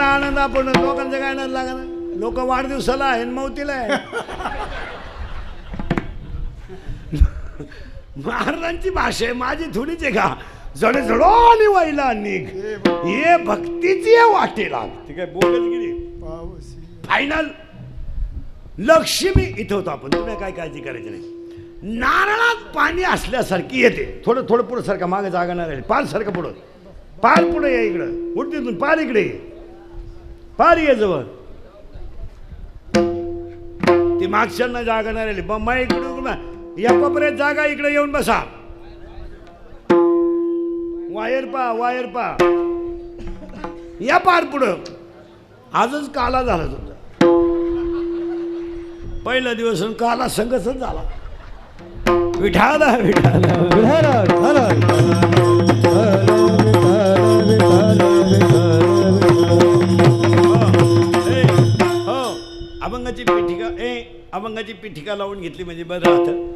आनंद आपण लोकांचं काय आनंद लागा ना. लोक वाढदिवसाला आहे मौतीला आहे. महाराजांची भाषा आहे माझी थोडीच आहे का. जड जडोनी वाईला निघ ये भक्तीची वाटेला. ठीक आहे बोलच गेली फायनल. लक्ष्मी इथं होतो आपण. तुम्ही काय काळजी करायची नाही. नारळात पाणी असल्यासारखी येते. थोडं थोडं पुढं सारखं मागे जागा नाही राहील. पार सारखं पुढं पार पुढे या इकडं उठ तिथून पार इकडे ये. पार ये जवळ. ती मागच्यांना जागा नाही राहिली. बम्मा इकडे या कोपऱ्यात जागा इकडे येऊन बसा. वायर पा वायर पा. या पार पुढं. आजच काला झाला तुमचा. पहिला दिवस काला संघसच झाला. विठाला विठाला अभंगाची पीठिका अभंगाची पीठिका लावून घेतली म्हणजे बरं राहतं.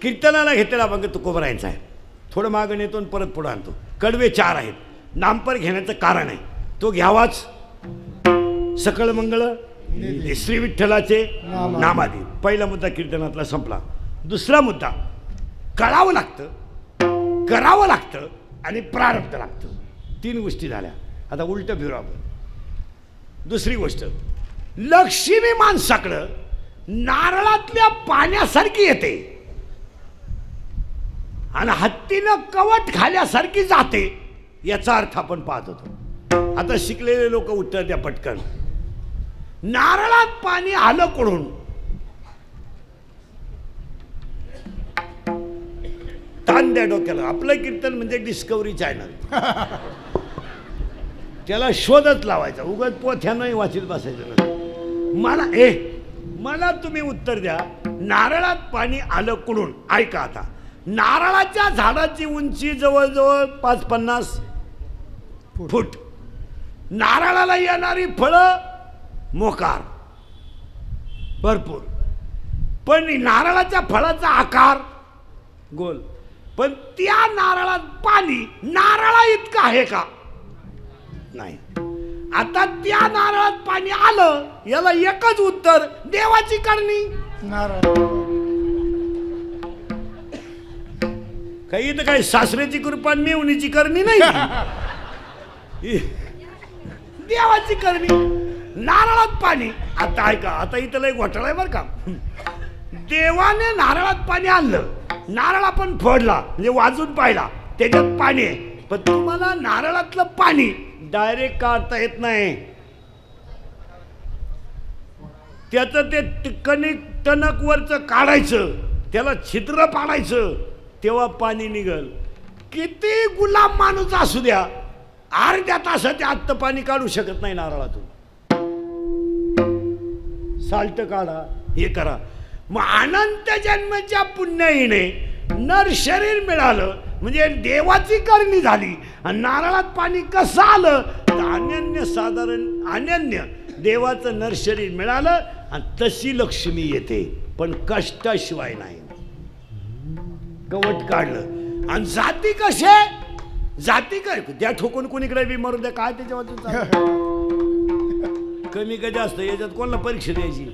कीर्तनाला घेतलेला अभंग तुकोबरायांचा आहे. थोडं मागं नेतो आणि परत पुढं आणतो. कडवे 4 आहेत. नामपर घेण्याचं कारण आहे तो घ्यावाच. सकळ मंगळ श्री विठ्ठलाचे नामादी. पहिला मुद्दा कीर्तनातला संपला. दुसरा मुद्दा कळावं लागतं, करावं लागतं आणि प्रारब्ध लागतं. 3 गोष्टी झाल्या. आता उलट फिरू आपण. दुसरी गोष्ट लक्ष्मी माणसाकडं नारळातल्या पाण्यासारखी येते आणि हत्तीनं कवट खाल्यासारखी जाते. याचा अर्थ आपण पाहत होतो. आता शिकलेले लोक उत्तर द्या पटकन. नारळात पाणी आलं कोण. ताण द्या डोक्याला. आपलं कीर्तन म्हणजे डिस्कवरी चॅनल. त्याला शोधच लावायचा. उगाच पोथ्यानंही वाचित बसायचं. मला तुम्ही उत्तर द्या. नारळात पाणी आलं कुठून. ऐका आता. नारळाच्या झाडाची उंची जवळजवळ 50 फूट. नारळाला येणारी फळं मोकार भरपूर. पण नारळाच्या फळाचा आकार गोल. पण त्या नारळात पाणी नारळा इतकं आहे का. नाही. आता त्या नारळात पाणी आलं याला एकच उत्तर देवाची करणी. काही तर काही सासऱ्याची कृपा मेवणीची करणी नाही. देवाची करणी. नारळात पाणी. आता ऐका. आता इथं लय घोटाळा आहे बरं का. देवाने नारळात पाणी आणलं. नारळ आपण फोडला म्हणजे वाजून पाहिला त्याच्यात पाणी आहे. पण तुम्हाला नारळातलं पाणी डायरेक्ट काढता येत नाही. त्याचं ते कणिक टणक वरचं काढायचं. त्याला छिद्र पाडायचं तेव्हा पाणी निघल. किती गुलाम माणूस असू द्या अर्ध्या तासाच्या आत पाणी काढू शकत नाही नारळातून. साल्ट काढा हे करा. मग अनंत जन्माच्या पुण्याईने नर शरीर मिळालं म्हणजे देवाची करणी झाली. आणि नारळात पाणी कसं आलं तर अनन्य साधारण अनन्य देवाचं नर शरीर मिळालं आणि तशी लक्ष्मी येते. पण कष्टाशिवाय नाही. कवट काढलं. आणि जाती कसे. जाती काय त्या ठोकून कोणीकडे बी मरून द्या. काय त्याच्यावर कमी का जास्त याच्यात कोणाला परीक्षा द्यायची.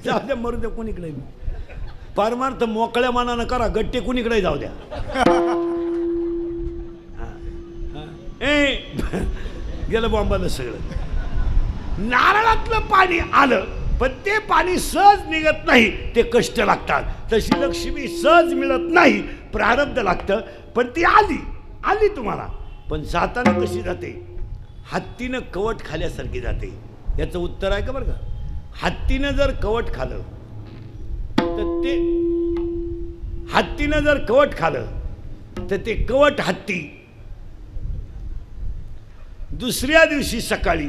जाऊ द्या मरून द्या कोणीकडे. परमार्थ मोकळ्या मनानं करा. गट्टे कोणीकडे जाऊ द्या. गेलं बॉम्बाला सगळं. नारळातलं पाणी आलं पण ते पाणी सहज निघत नाही. ते कष्ट लागतात. तशी लक्ष्मी सहज मिळत नाही. प्रारब्ध लागतं. पण ती आली तुम्हाला. पण जाताना कशी जाते. हत्तीनं कवट खाल्यासारखी जाते. याचं उत्तर आहे का बरं का. हत्तीनं जर कवट खाल्लं तर ते कवट हत्ती दुसऱ्या दिवशी सकाळी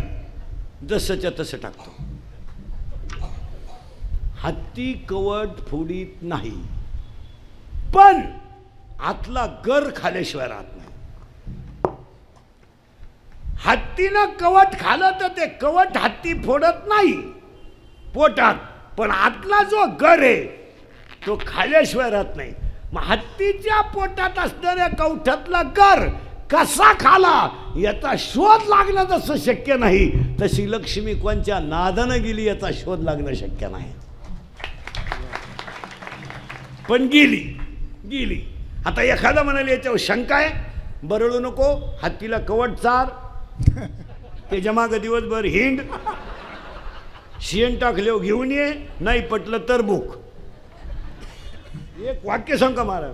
जसंच्या तसं टाकतो. हत्ती कवट फोडीत नाही. पण आतला गर खाल्याशिवाय राहत नाही. हत्तीनं कवट खाल्लं तर ते कवट हत्ती फोडत नाही पोटात. पण आतला जो गर आहे तो खाल्याशिवाय राहत नाही. मग हत्तीच्या पोटात असणाऱ्या कवठातला गर कसा खाला याचा शोध लागणं जसं शक्य नाही, तशी लक्ष्मी कोणच्या नादानं गेली याचा शोध लागणं शक्य नाही. पण गेली गेली. आता एखादा म्हणाले याच्यावर शंका आहे, बरळू नको, हत्तीला कवट चार, त्याच्या मागं दिवसभर हिंड, शेण टाकल्यावर घेऊन ये, नाही पटलं तर बुक. एक वाक्य सांगा महाराज,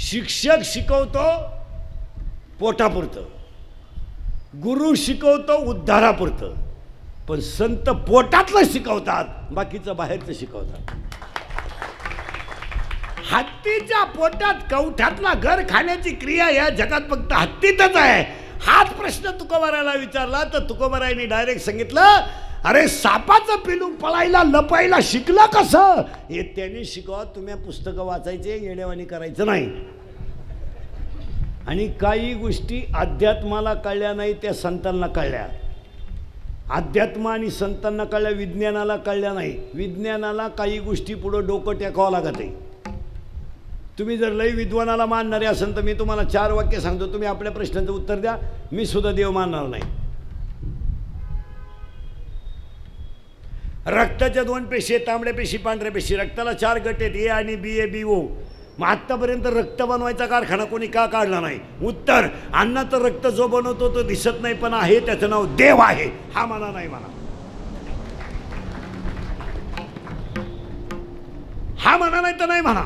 शिक्षक शिकवतो पोटापुरतं, गुरु शिकवतो उद्धारापुरतं, पण संत पोटातलं शिकवतात, बाकीचं बाहेरचं शिकवतात. हत्तीच्या पोटात कवठातला घर खाण्याची क्रिया या जगात फक्त हत्तीतच आहे. हाच प्रश्न तुकोबारायला विचारला तर तुकोबारायने डायरेक्ट सांगितलं, अरे सापाचं पिलू पळायला लपायला शिकलं कसं, हे त्यांनी शिकवा, तुम्ही पुस्तकं वाचायचे, येडेवाणी करायचं नाही. आणि काही गोष्टी अध्यात्माला कळल्या नाही, त्या संतांना कळल्या. अध्यात्म आणि संतांना कळल्या, विज्ञानाला कळल्या नाही. विज्ञानाला काही गोष्टी पुढं डोकं टेकावं लागत आहे. तुम्ही जर लई विद्वानाला मानणारे असेल तर मी तुम्हाला 4 वाक्य सांगतो, तुम्ही आपल्या प्रश्नाचं उत्तर द्या. मी सुद्धा देव मानणार नाही. रक्ताच्या 2 पेशी, तांबड्या पेशी, पांढऱ्या पेशी. रक्ताला 4 गट आहेत, ए आणि बी, ए बी ओ. मग आत्तापर्यंत रक्त बनवायचा कारखाना कोणी का काढला नाही? उत्तर, अन्नाचं रक्त जो बनवतो तो दिसत नाही, पण आहे, त्याचं नाव देव आहे. हा म्हणा नाही म्हणा, हा म्हणा नाही तर नाही म्हणा.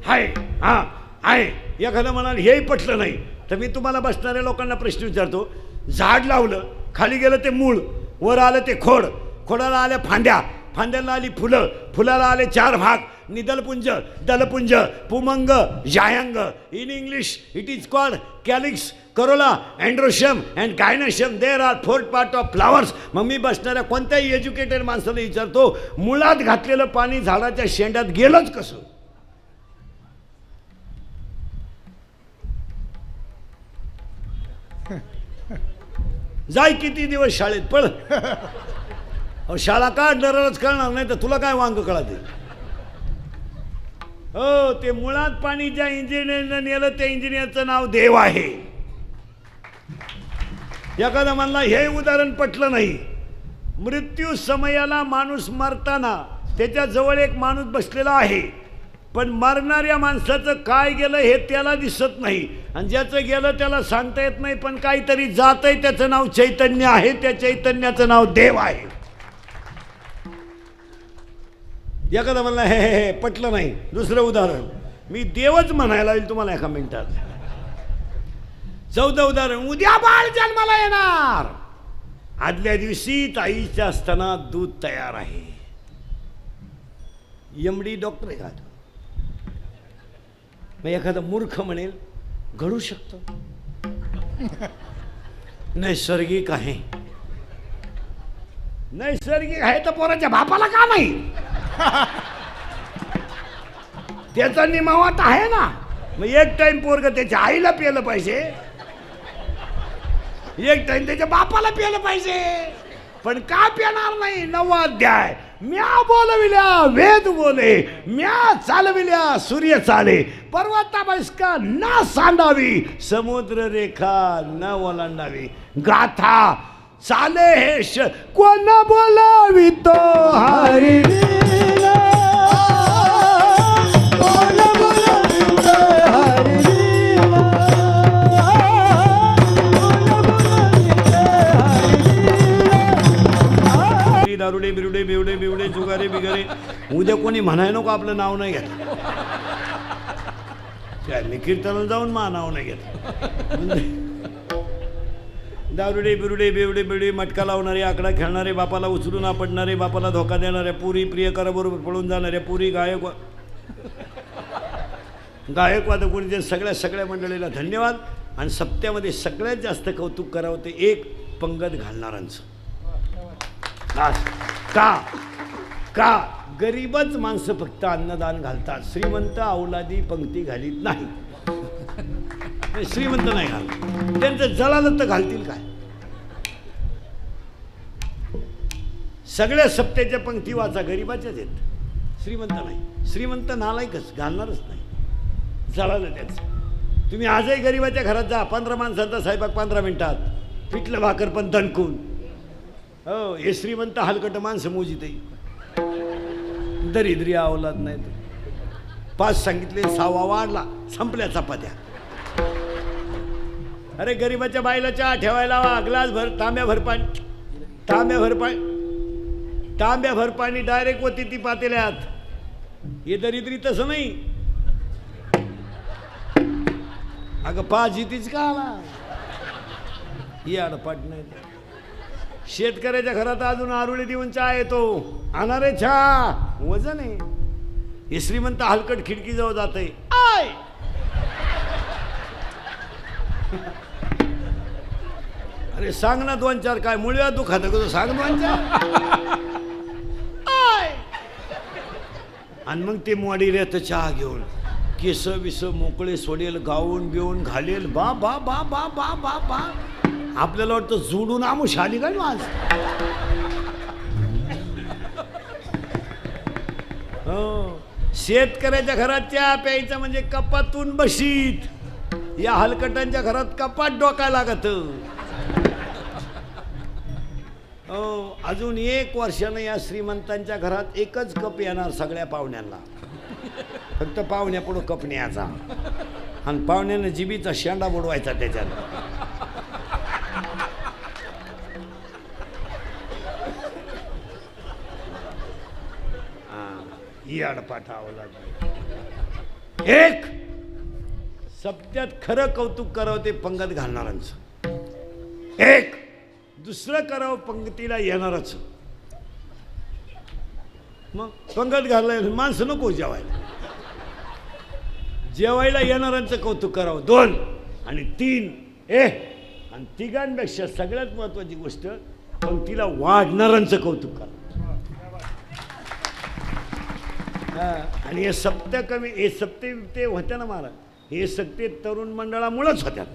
हाय, हा आहे. एखादं म्हणाल हेही पटलं नाही, तर मी तुम्हाला बसणाऱ्या लोकांना प्रश्न विचारतो. झाड लावलं, खाली गेलं ते मूळ, वर आलं ते खोड, खोडाला आल्या फांद्या, फांद्याला आली फुलं, फुलाला आले 4 भाग, निदलपुंज, दलपुंज, पुमंग, जायांग. In English it is called calyx, corolla, androecium and gynoecium. There are 4 part of flowers. मग मी बसणाऱ्या कोणत्याही एज्युकेटेड माणसाला विचारतो, मुळात घातलेलं पाणी झाडाच्या शेंड्यात गेलंच कसं? जाय किती दिवस शाळेत पळ. शाळा काढणारच कळणार नाही तर तुला काय वांग कळते? हो, ते मुळात पाणी ज्या इंजिनियरनं नेलं त्या इंजिनियरचं नाव देव आहे. एखादा म्हणला हे उदाहरण पटलं नाही. मृत्यू समयाला माणूस मरताना त्याच्या जवळ एक माणूस बसलेला आहे, पण मरणाऱ्या माणसाचं काय गेलं हे त्याला दिसत नाही, आणि ज्याचं गेलं त्याला सांगता येत नाही, पण काहीतरी जातंय, त्याचं नाव चैतन्य आहे. त्या चैतन्याचं नाव देव आहे. एखादा म्हणला हे हे हे पटलं नाही. दुसरं उदाहरण मी देवच म्हणायला येईल तुम्हाला एका मिनिटात. 14 उदाहरण. उद्या बाळ जन्माला येणार, आदल्या दिवशी ताईच्या असताना दूध तयार आहे. एमडी डॉक्टर आहे का? मग एखादा मूर्ख म्हणेल घडू शकतं, नैसर्गिक आहे. नैसर्गिक आहे तर पोराच्या बापाला का नाही? त्याचा निमावाट आहे ना. मग एक टाइम पोरग त्याच्या आईला प्यायला पाहिजे, एक टाइम त्याच्या बापाला प्यायला पाहिजे, पण का प्याणार नाही? 9वा अध्याय. म्या बोलविल्या वेद बोले, म्या चालविल्या सूर्य चाले, पर्वता बैसका न सांडावी, समुद्र रेखा न ओलांडावी. गाथा चाले हे कोण बोलावी तो हरी. दारुडे बिरुडे बेवडे बिवडे जुगारे बिगारे. उद्या कोणी म्हणाय नको आपलं नाव नाही घेत. त्यांनी कीर्तनाला जाऊन मा नाव नाही घेत. दारुडे बिरुडे बेवडे बिवडे, मटका लावणारे, आकडा खेळणारे, बापाला उचलून आपडणारे, बापाला धोका देणाऱ्या पुरी, प्रियकराबरोबर पळून जाणाऱ्या पुरी, गायकवादकुळीच्या सगळ्या मंडळीला धन्यवाद. आणि सप्त्यामध्ये सगळ्यात जास्त कौतुक करावं ते एक पंगत घालणाऱ्यांचं. का गरीबच माणसं फक्त अन्नदान घालतात, श्रीमंत अवलादी पंक्ती घालीत नाही. श्रीमंत नाही घालत, त्यांचं जळालं तर घालतील काय? सगळ्या सप्त्याच्या पंक्ती वाचा, गरीबाच्याच आहेत. श्रीमंत नाही. श्रीमंत नालायकच, घालणारच नाही. जळालं त्याचं. तुम्ही आजही गरिबाच्या घरात जा, 15 माणसांचा स्वयंपाक 15 मिनिटात, पिठलं भाकर पण दणकून. हो, हे श्रीमंत हलकट माणसं मोजितही दरिद्री अवलाद नाही. 5 सांगितले, 6वा वाढला, संपल्या चपात्या. अरे गरिबाच्या बाईला चहा ठेवायला वा, ग्लास भर, तांब्याभर पाणी डायरेक्ट होती ती पातेल्यात. हे दरिद्री तसं नाही. अगं पाजी तीच का आला, ही आडपाट नाही. शेतकऱ्याच्या घरात अजून आरुळे देऊन चहा येतो. आणणारे चहा वजन आहे. हे श्रीमंत हलकट खिडकीजवळ जात आहे. आय अरे सांग ना 2-4 काय मुळव्या तू खात का, सांग 2-4. आणि मग ते मॉडी येतं चहा घेऊन, केस विस मोकळे सोडेल, गाऊन बिवून घालेल. बा बा बा बा बा बा बा आपल्याला वाटतं जोडून आमुष आली का आज. हो, शेतकऱ्याच्या घरात चहा प्यायचा म्हणजे कपातून बशीत. या हलकटांच्या घरात कपात डोका लागत. हो, अजून 1 वर्षानं या श्रीमंतांच्या घरात एकच कप येणार सगळ्या पाहुण्यांना. फक्त पाहुण्यापुढं कप न्यायचा आणि पाहुण्यानं जिबीचा शेंडा बुडवायचा त्याच्यात. ही अडपाठावं लागलं. एक सप्त्यात खरं कौतुक करावं ते पंगत घालणारांचं. एक दुसरं करावं पंगतीला येणारच. मग पंगत घालायला माणसं नको जेवायला. जेवायला येणाऱ्यांचं कौतुक करावं 2 आणि 3 आणि तिघांपेक्षा सगळ्यात महत्वाची गोष्ट पंक्तीला वाढणाऱ्यांचं कौतुक करावं. आणि हे सप्त्या कमी, हे सप्ते ते होत्या ना महाराज, हे सप्ते तरुण मंडळामुळेच होत्यात.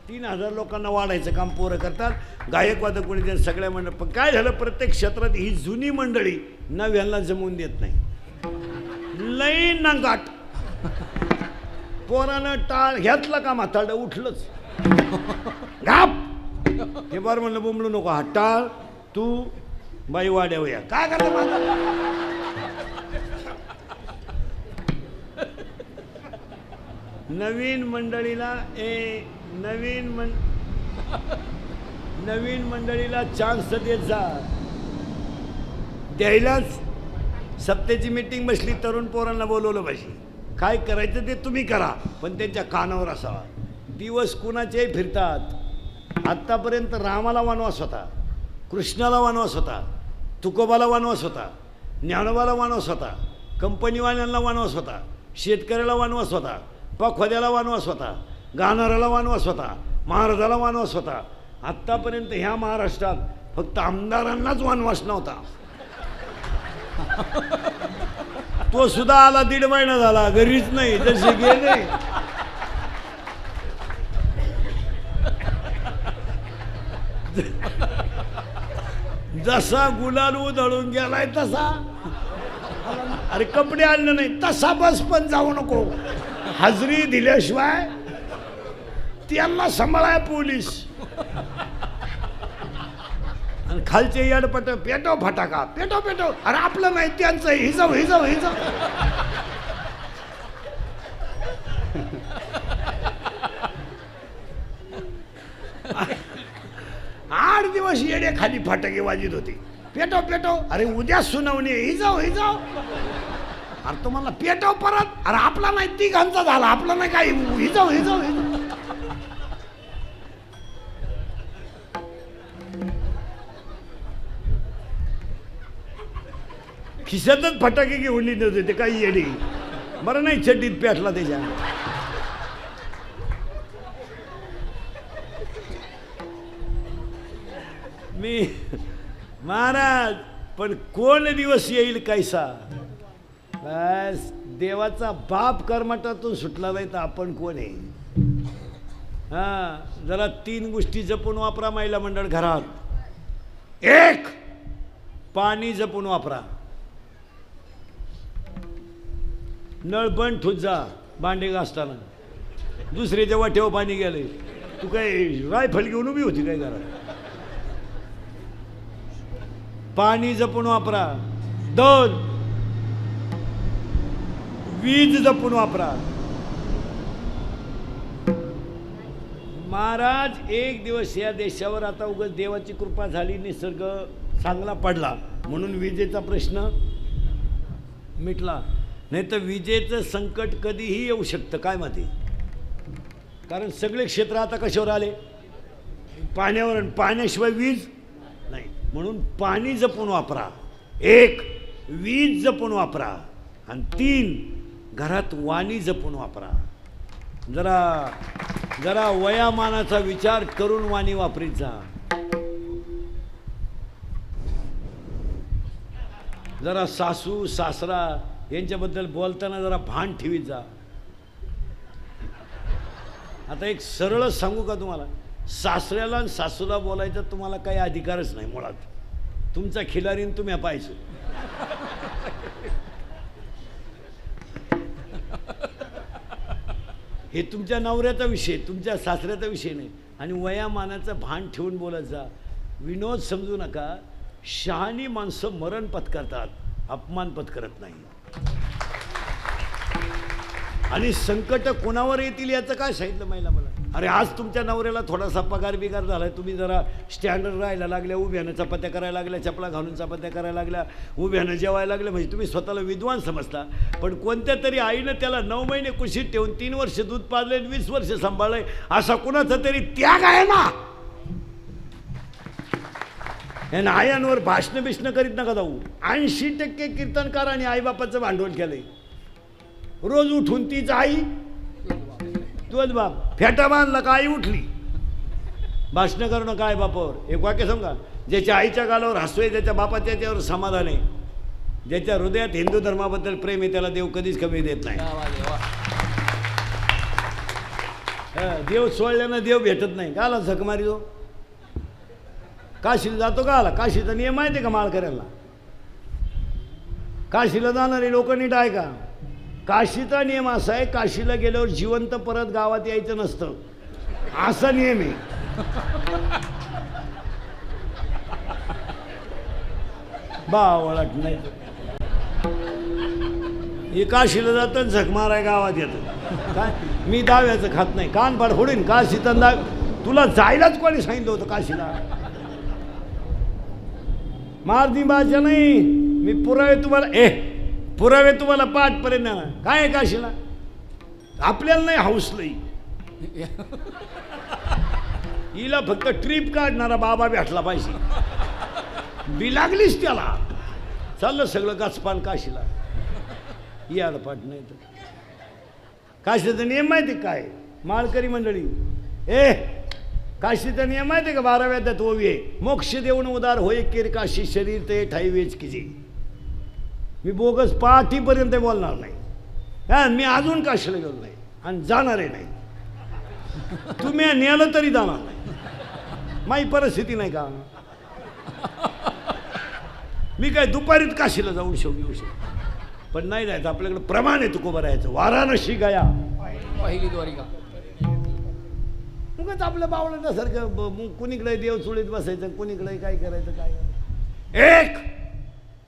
3000 लोकांना वाढायचं काम पोरं करतात. गायक वादक कोणी ते सगळ्या मंडळ. पण काय झालं, प्रत्येक क्षेत्रात ही जुनी मंडळी नव्यांना जमवून देत नाही. लई नांगाट. पोरानं टाळ घेतला का म्हातारडं उठलंच. घाप हे बार म्हणलं बोंबलू नको. हा टाळ तू बाई वाड्यावया काय करता माझा. नवीन मंडळीला चान्स देत जा. द्यायलाच सप्त्याची मीटिंग बसली, तरुण पोरांना बोलवलं पाहिजे. काय करायचं ते तुम्ही करा, पण त्यांच्या कानावर असावा. दिवस कुणाचेही फिरतात. आत्तापर्यंत रामाला वनवास होता, कृष्णाला वनवास होता, तुकोबाला वनवास होता, ज्ञानोबाला वनवास होता, कंपनीवाल्यांना वनवास होता, शेतकऱ्याला वनवास होता, पखवाद्याला वनवास होता, गाणाऱ्याला वनवास होता, महाराजाला वनवास होता. आत्तापर्यंत ह्या महाराष्ट्रात फक्त आमदारांनाच वनवास नव्हता. तो सुद्धा आला 1.5 महिना झाला, घरीच नाही, जसे गेले. जसा गुलाल उधळून गेलाय तसा. अरे कपडे आणले नाही तसा बस पण जाऊ नको. हजरी दिल्याशिवाय त्यांना सांभाळाय पोलीस. आणि खालचे याडपट पेटो फटाका पेटो पेटो. अरे आपलं नाही त्यांचं. हिजव हिजव हिजव. 8 दिवस येडे खाली फटाके वाजित होते. पेटो पेटो. अरे उद्या सुनावणी. हिजव हिजव. अरे तुम्हाला पेटव परत. अरे आपला नाही तिघांचा झाला, आपला नाही काही. हिजव हिजव हिजव. खिशातच फटाके घेऊन लिहित होते ते काही येडी. बरं नाही चड्डीत पेटला त्याच्या. मी महाराज पण कोण दिवस येईल कैसा. बस देवाचा बाप कर्मठातून सुटला नाही तर आपण कोण आहे. हां जरा 3 गोष्टी जपून वापरा महिला मंडळ घरात. 1 पाणी जपून वापरा. नळ बंद ठेवत जा भांडे घासताना. दुसऱ्याच्या वाट्यावर पाणी गेले. तू काय रायफल घेऊन उभी होती काय घरात? पाणी जपून वापरा. 2 वीज जपून वापरा. महाराज एक दिवस या देशावर आता उगाच देवाची कृपा झाली, निसर्ग चांगला पडला म्हणून विजेचा प्रश्न मिटला. नाही तर विजेचं संकट कधीही येऊ शकतं. काय माहिती? कारण सगळे क्षेत्र आता कशावर आले? पाण्यावर. आणि पाण्याशिवाय वीज नाही. म्हणून पाणी जपून वापरा. 1 वीज जपून वापरा. आणि 3 घरात वाणी जपून वापरा. जरा वयामानाचा विचार करून वाणी वापरीत जा. जरा सासू सासरा यांच्याबद्दल बोलताना जरा भान ठेवीत जा. आता एक सरळच सांगू का तुम्हाला? सासऱ्याला आणि सासूला बोलायचा तुम्हाला काही अधिकारच नाही मुळात. तुमचा खिलारीन तुम्ही पाहिजे. हे तुमच्या नवऱ्याचा विषय, तुमच्या सासऱ्याचा विषय नाही. आणि वयामानाचं भान ठेवून बोलत जा. विनोद समजू नका. शहाणी माणसं मरण पत्करतात, अपमान पत्करत नाही. आणि संकट कोणावर येतील याचं काय सांगितलं महिला मला? अरे आज तुमच्या नवऱ्याला थोडासा पगार बिगार झाला, तुम्ही जरा स्टँडर्ड राहायला लागल्या, उभ्यानं चपात्या करायला लागल्या, चपला घालून चपात्या करायला लागल्या, उभ्यानं जेवायला लागल्या, म्हणजे तुम्ही स्वतःला विद्वान समजता. पण कोणत्या तरी आईनं त्याला 9 महिने कुशीत ठेवून 3 वर्ष दूध पाजले, 20 वर्ष सांभाळलंय, असा कुणाचा तरी त्याग आहे ना. हे आयांवर भाषणं बिष्णं करीत नका जाऊ. 80% कीर्तनकारांनी आईबापाचं भांडवल केलंय. रोज उठून तीच आई तुझ बाप फेटा बांधला का आई उठली. भाषणं करणं काय बापावर. एक वाक्य सांगा. ज्याच्या आईच्या गालावर हसू आहे, ज्याच्या बापाच्या त्याच्यावर समाधान आहे, ज्याच्या हृदयात हिंदू धर्माबद्दल प्रेम आहे, त्याला देव कधीच कमी देत नाही. देव सोडल्यानं देव भेटत नाही. का आला झक मारी तो? काशीला जातो का आला? काशीचा नियम माहिती आहे का? माळ करायला काशीला जाणारे लोक नीट आहे का? काशीचा नियम असा आहे, काशीला गेल्यावर जिवंत परत गावात यायचं नसतं, असा नियम आहे. बावळट नाही. हे काशीला जातं झक माराय गावात येतं. काय मी दाव्याचं खात नाही. कान पाड फोडीन. काशीचा दाव तुला जायलाच कोणी सांगितलं होतं काशीला? मारदी बाच्या नाही. मी पुरावे तुम्हाला पुरावे तुम्हाला पाठपर्यंत ना. काय आहे काशीला? आपल्याला नाही हौसलंय. हिला फक्त ट्रिप काढणारा बाबा भेटला पाहिजे. बी लागलीच त्याला. चाललं सगळं गाचपान काशीला. याला पाठ नाही तर. काशीचा नियम माहिती काय? माळकरी मंडळी काशीचा नियम माहिती का? 12व्या ओवी मोक्ष देऊन उदार होय केर काशी शरीर ते ठाई वेच किजे. मी बोगस पाठीपर्यंत बोलणार नाही. हा मी अजून काशीला गेलो नाही आणि जाणारही नाही. तुम्ही नेलं तरी जाणार नाही. माझी परिस्थिती नाही का? मी काय दुपारीत काशीला जाऊन येऊ शकतो, पण नाही जायचं. आपल्याकडे प्रमाण आहे तुकोबा राहायचं. वाराणसी गया पहिली द्वारिका. मगच आपलं बावळण्यासारखं कुणीकडे देव चुळीत बसायचं, कुणीकडे काय करायचं काय.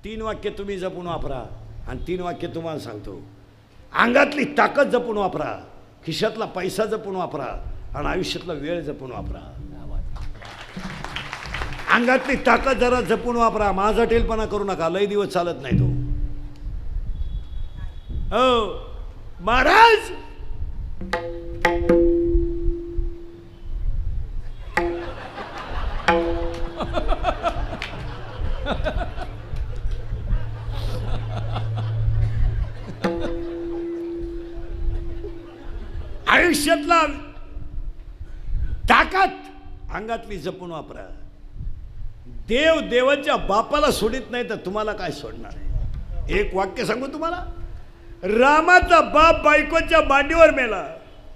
3 वाक्य तुम्ही जपून वापरा. आणि 3 वाक्य तुम्हाला सांगतो. अंगातली ताकद जपून वापरा, खिशातला पैसा जपून वापरा, आणि आयुष्यातला वेळ जपून वापरा. अंगातली ताकद जरा जपून वापरा. माझा टेलपणा करू नका. लय दिवस चालत नाही तो. हो महाराज. आयुष्यातला ताकद अंगातली जपून वापरा. देव देवाच्या बापाला सोडित नाही तर तुम्हाला काय सोडणार आहे? एक वाक्य सांगू तुम्हाला. रामाचा बाप बायकोच्या मांडीवर मेला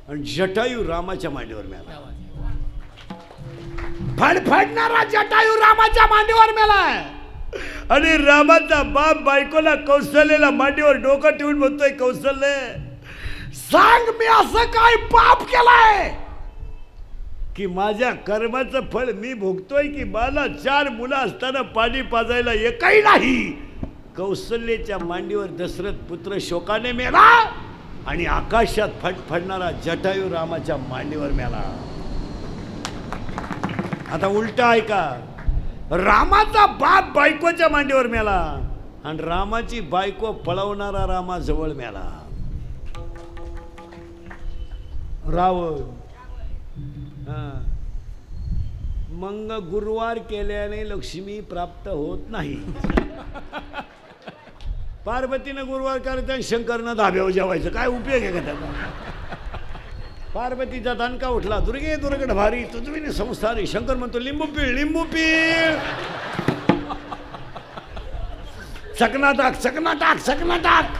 आणि जटायू रामाच्या मांडीवर मेला. फडफडणारा जटायू रामाच्या मांडीवर मेला आणि रामाचा बाप बायकोला कौशल्याला मांडीवर डोकं ठेवून म्हणतोय, कौशल्य सांग मी असं काय पाप केलाय की माझ्या कर्माचं फळ मी भोगतोय, की मला 4 मुलं असताना पाणी पाजायला एकही नाही. कौशल्याच्या मांडीवर दशरथ पुत्र शोकाने मेला आणि आकाशात फटफडणारा जटायू रामाच्या मांडीवर मेला. आता उलट आहे का, रामाचा बाप बायकोच्या मांडीवर मेला आणि रामाची बायको पळवणारा रामाजवळ मेला. रावण मग गुरुवार केल्याने लक्ष्मी प्राप्त होत नाही. पार्वतीनं गुरुवार करायचा आणि शंकरनं धाब्यावर जेवायचं, काय उपयोग आहे का त्याचा. पार्वतीचा दणका उठला, दुर्गे दुर्गड भारी तुझविने संसारी. शंकर म्हणतो लिंबू पीळ लिंबू पीळ. चकना टाक चकना टाक चकना टाक.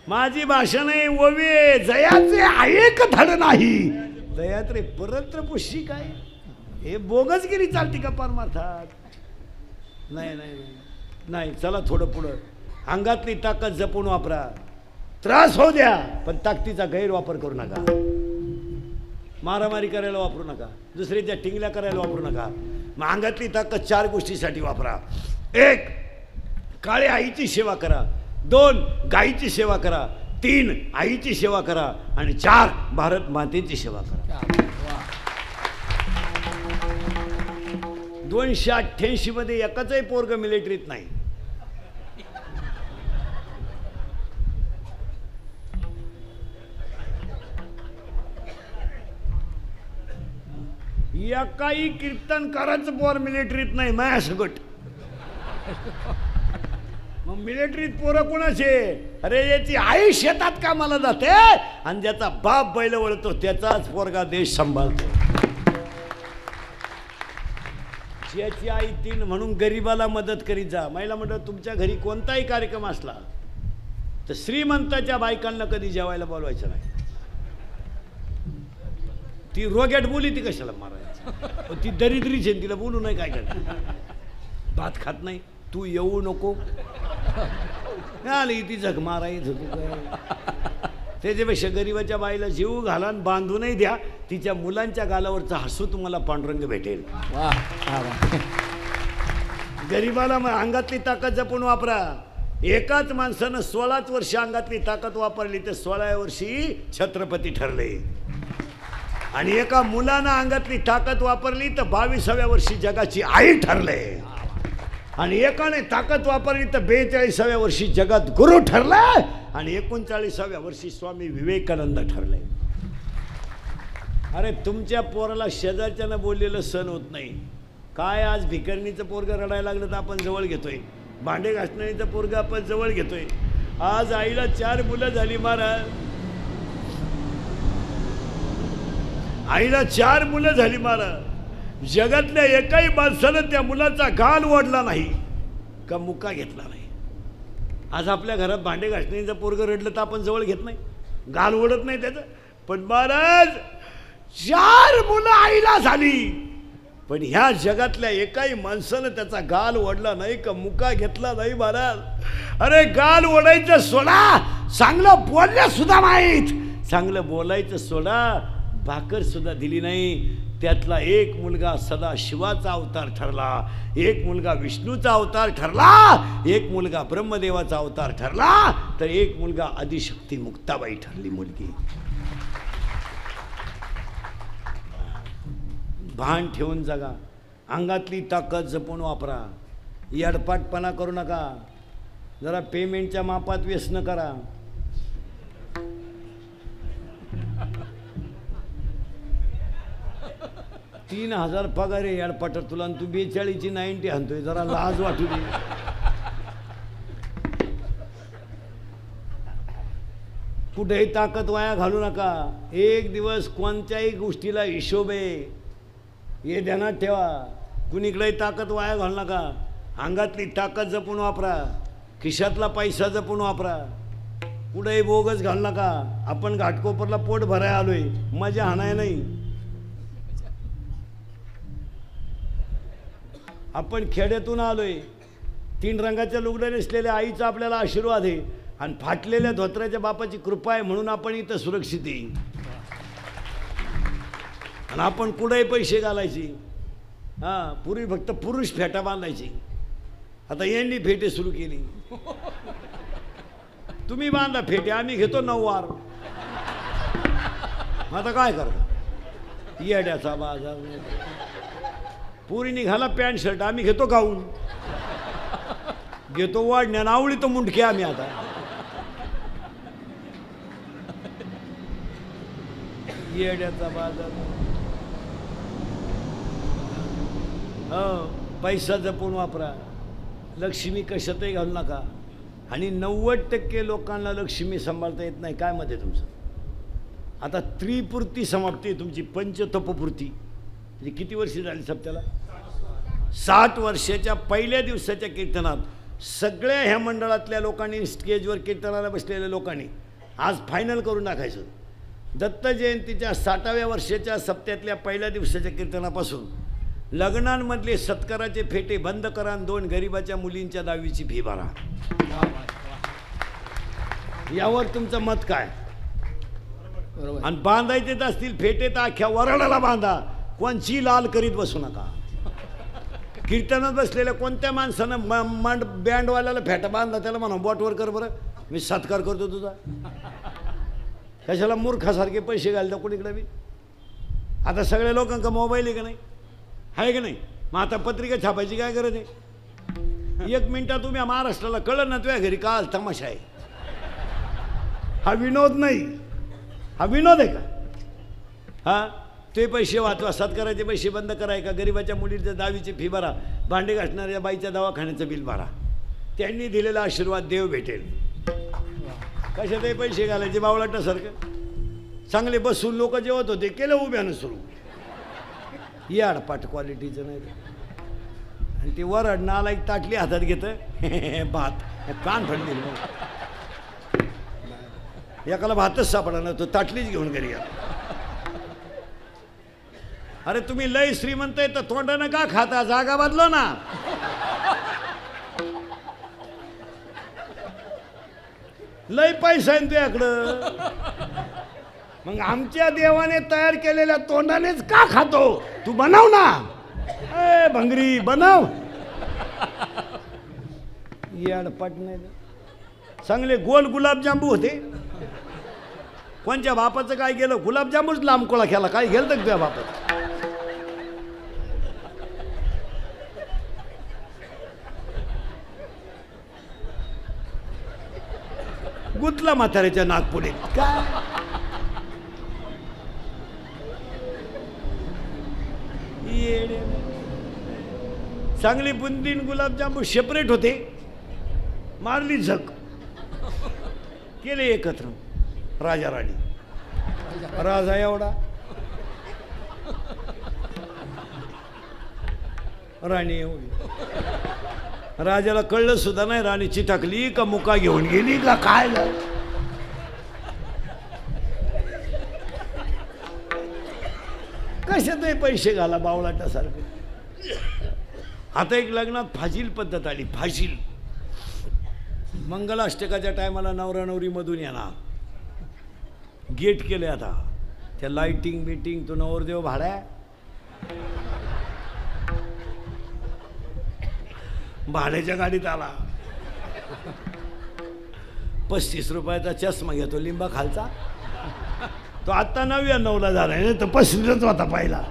माझी भाषा नाही ओवे जयाचे ऐक धड नाही. जयात रे परत्र पुष्टी काय, हे बोगसगिरी चालती का परमार्थात. नाही नाही नाही. चला थोडं पुढं. अंगातली ताकद जपून वापरा. त्रास होऊ द्या पण ताकदीचा गैरवापर करू नका. मारामारी करायला वापरू नका. दुसऱ्याच्या टिंगल्या करायला वापरू नका. मग अंगातली ताकद 4 गोष्टीसाठी वापरा. 1 काळ्या आईची सेवा करा. 2 गाईची सेवा करा. 3 आईची सेवा करा. आणि 4 भारत मातेची सेवा करा. 288 मध्ये एकाचही पोरग मिलिटरीत नाही. एकाही कीर्तनकाराचं पोर मिलिटरीत नाही. माया सगट. मग मिलिटरीत पोरं कोणाचे. अरे याची आई शेतात कामाला जाते आणि ज्याचा बाप बैल वळतो त्याचाच पोरगा देश सांभाळतो. ज्याची आई 3 म्हणून गरीबाला मदत करीत जा. महिला म्हणतात तुमच्या घरी कोणताही कार्यक्रम असला तर श्रीमंताच्या बायकांना कधी जेवायला बोलवायचं नाही. ती रोग्यात बोली ती कशाला मारायचं. ती दरिद्रीच आहे, तिला बोलू नाही. काय करते भात खात नाही. तू येऊ नको आली ती झक मारायच होती काय. त्याच्यापेक्षा गरीबाच्या बाईला जीव घाला बांधूनही द्या. तिच्या मुलांच्या गालावरचा हसू तुम्हाला पांडुरंग भेटेल. गरीबाला मग अंगातली ताकद जपून वापरा. एकाच माणसानं 16 वर्ष अंगातली ताकद वापरली तर 16व्या वर्षी छत्रपती ठरले. आणि एका मुलानं अंगातली ताकद वापरली तर 22व्या वर्षी जगाची आई ठरले. आणि एकाने ताकद वापरली तर 42व्या वर्षी जगात गुरु ठरले. आणि 39व्या वर्षी स्वामी विवेकानंद ठरले. अरे तुमच्या पोराला शेजारच्यानं बोललेलं सण होत नाही. काय आज भिकारणीचं पोरगं रडायला लागलं तर आपण जवळ घेतोय. भांडे घासणारीचं पोरगं आपण जवळ घेतोय. आज आईला 4 मुलं झाली महाराज. आईला 4 मुलं झाली महाराज. जगातल्या एकाही माणसानं त्या मुलाचा गाल ओढला नाही का मुका घेतला नाही. आज आपल्या घरात भांडे घासणीचं पोरगं रडलं तर आपण जवळ घेत नाही. गाल ओढत नाही त्याचं. पण महाराज 4 मुलं आईला झाली पण ह्या जगातल्या एकाही माणसानं त्याचा गाल ओढला नाही का मुका घेतला नाही महाराज. अरे गाल ओढायचं सोडा, चांगलं बोलल्या सुद्धा माहीत. चांगलं बोलायचं सोडा, भाकर सुद्धा दिली नाही. त्यातला एक मुलगा सदा शिवाचा अवतार ठरला. एक मुलगा विष्णूचा अवतार ठरला. एक मुलगा ब्रह्मदेवाचा अवतार ठरला. तर एक मुलगा आदिशक्ती मुक्ताबाई ठरली मुलगी. भान ठेवून जगा. अंगातली ताकद जपून वापरा. यडपाटपणा करू नका. जरा पेमेंटच्या मापात व्यसन करा. $3000 पगार आहे याडपाटर तुला आणि तू 42ची 90 आणतोय. जरा लाज वाटू दे. कुठेही ताकद वाया घालू नका. एक दिवस कोणत्याही गोष्टीला हिशोब आहे हे ध्यानात ठेवा. कुणीकडेही ताकद वाया घालू नका. अंगातली ताकद जपून वापरा. खिशातला पैसा जपून वापरा. कुठेही बोगस घालू नका. आपण घाटकोपरला पोट भरायला आलोय, मजा हाणाय नाही. आपण खेड्यातून आलोय, 3 रंगाच्या लुगड्या नेसलेल्या आईचा आपल्याला आशीर्वाद आहे आणि फाटलेल्या धोत्राच्या बापाची कृपा आहे म्हणून आपण इथं सुरक्षित आहे. आणि आपण कुठेही पैसे घालायचे. हां, पूर्वी फक्त पुरुष फेटा बांधायची, आता यांनी फेटे सुरू केली. तुम्ही बांधा फेटे, आम्ही घेतो 9 वार. आता काय करता, येड्याचा बाजार. पुरी निघाला पॅन्ट शर्ट, आम्ही घेतो गाऊन, घेतो वाढण्या नावळी तो मुंडके आम्ही. आता येड्याचा बाजार. हो, पैसा जपून वापरा, लक्ष्मी कशातही घालू नका. आणि 90% लोकांना लक्ष्मी सांभाळता येत नाही. काय मत आहे तुमचं? आता त्रिपूर्ती समाप्ती आहे तुमची, पंचतपपूर्ती. म्हणजे किती वर्षी झाली सप्त्याला? 60 वर्षाच्या पहिल्या दिवसाच्या कीर्तनात सगळ्या ह्या मंडळातल्या लोकांनी, स्टेजवर कीर्तनाला बसलेल्या लोकांनी आज फायनल करून टाकायचं. दत्त जयंतीच्या 60व्या वर्षाच्या सप्त्यातल्या पहिल्या दिवसाच्या कीर्तनापासून लग्नांमधले सत्काराचे फेटे बंद करा आणि 2 गरिबाच्या मुलींच्या 10वीची फी भरा. यावर तुमचं मत काय? आणि बांधायचे असतील फेटे तर अख्ख्या वराडाला बांधा, कोणची लाल करीत बसू नका. कीर्तनात बसलेल्या कोणत्या माणसानं बँडवाल्याला फेटा बांधला, त्याला म्हणा बोटवर कर बरं, मी सत्कार करतो तुझा. कशाला मूर्खासारखे पैसे घालता कुणीकडे बी. आता सगळ्या लोकांका मोबाईल आहे का नाही, आहे का नाही? मग आता पत्रिका छापायची काय गरज आहे? 1 मिनिटात तुम्ही महाराष्ट्राला कळलं ना तुझ्या घरी काल तमाशा आहे. हा विनोद नाही, हा विनोद आहे का? हा, ते पैसे वाचवा, सत्काराचे पैसे बंद कराय का, गरिबाच्या मुलीच्या 10वीची फी भरा, भांडे घासणाऱ्या बाईच्या दवाखान्याचं बिल भरा. त्यांनी दिलेला आशीर्वाद देव भेटेल. कशातही पैसे घालायचे बावळाटासारखं. चांगले बसून लोक जेवत होते, केलं उभ्यानं सुरू. याडपाट क्वालिटीचं नाही. आणि ते वरड नाला एक ताटली हातात घेतं, भात कान फडली. एकाला भातच सापडा ना, तो ताटलीच घेऊन घरी या. अरे तुम्ही लय श्रीमंत आहे तर तोंडानं का खाता? जागा बदलो ना. लय पैसा आहे तुझ्याकडं, मग आमच्या देवाने तयार केलेल्या तोंडानेच का खातो? तू बनव ना. ए भंगरी बनव. याडपाट नाही. चांगले गोल गुलाबजांबू होते. कोणच्या बापाचं काय गेलं? गुलाबजामूच लांबकोळा केला. काय गेलं तर तुझ्या बापाचं? गुतला म्हाताऱ्याच्या नागपुडे. काय चांगली बुंदीन गुलाबजामू सेपरेट होते, मारली झक, केले एकत्र. राजा राणी, राजा एवढा, राणी एवढी. राजाला कळलं सुद्धा नाही राणी चिटकली का मुका घेऊन गेली का काय. कशातही पैसे घाला बावळाटासारखे. आता एक लग्नात फाजील पद्धत आली. फाजील मंगलाष्टकाच्या टायमाला नवरा नवरी मधून येणार, गेट केले. आता त्या लाइटिंग बिटिंग, तो नवरदेव भाड्या, भाड्याच्या गाडीत आला. 35 रुपयाचा चष्मा घेतो लिंबा खालचा. तो आत्ता 99ला झाला नाही तर 35च होता पहिला.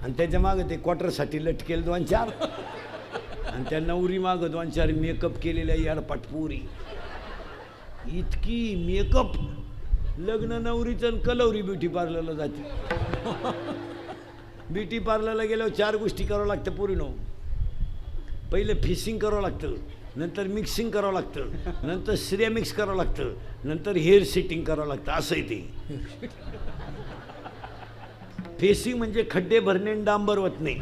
आणि त्याच्या मागं ते क्वार्टरसाठी लटकेल 2-4, आणि त्या नवरी मागं 2-4 मेकअप केलेल्या याडपाट पुरी. इतकी मेकअप. लग्न नवरीचं कलवरी ब्युटी पार्लरला जाते. ब्युटी पार्लरला गेल्यावर 4 गोष्टी करावं लागतं पुरीनो. पहिले फिशिंग करावं लागतं, नंतर मिक्सिंग करावं लागतं, नंतर श्रेय मिक्स करावं लागतं, नंतर हेअर सेटिंग करावं लागतं. असंही ते फेसिंग म्हणजे खड्डे भरणे आणि डांबर वतणे.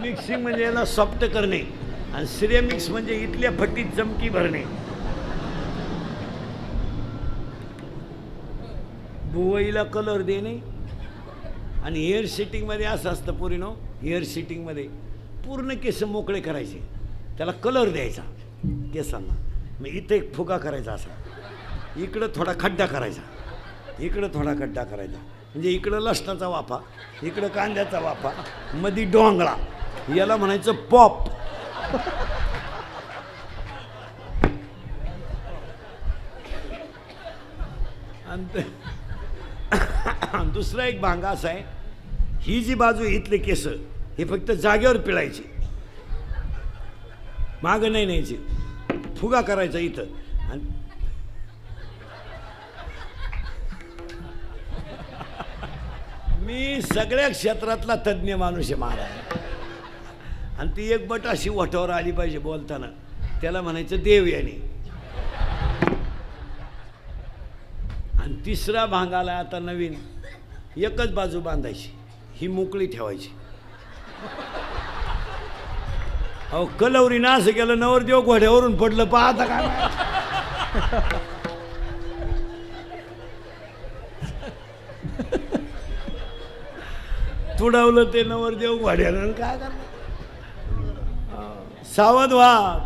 मिक्सिंग म्हणजे याला सॉफ्ट करणे, आणि श्रेय मिक्स म्हणजे इथल्या फटीत चमकी भरणे. बुवईला कलर देणे आणि हेअर सेटिंगमध्ये असं असतं पुरीनो, हेअर सेटिंगमध्ये पूर्ण केस मोकळे करायचे, त्याला कलर द्यायचा केसांना. मग इथं एक फुगा करायचा असा, इकडं थोडा खड्डा करायचा, इकडं थोडा खड्डा करायचा, म्हणजे इकडं लसणाचा वाफा, इकडं कांद्याचा वाफा, मधी डोंगळा, याला म्हणायचं पॉप. आणि दुसरा एक भांगा असा आहे, ही जी बाजू इथले केस हे फक्त जागेवर पिळायची, मागं नाही न्यायची, फुगा करायचा इथं. आणि मी सगळ्या क्षेत्रातला तज्ज्ञ माणूस आहे महाराज. आणि ती एक बट अशी वठावर आली पाहिजे बोलताना, त्याला म्हणायचं देव याने. आणि तिसरा भांगाला आता नवीन एकच बाजू बांधायची, ही मोकळी ठेवायची. अहो कलवरी ना असं केलं, नवरदेव घोड्यावरून पडलं पाहता का. तुडवलं ते नवरदेव घोड्यानं, काय करणार. सावध व्हा.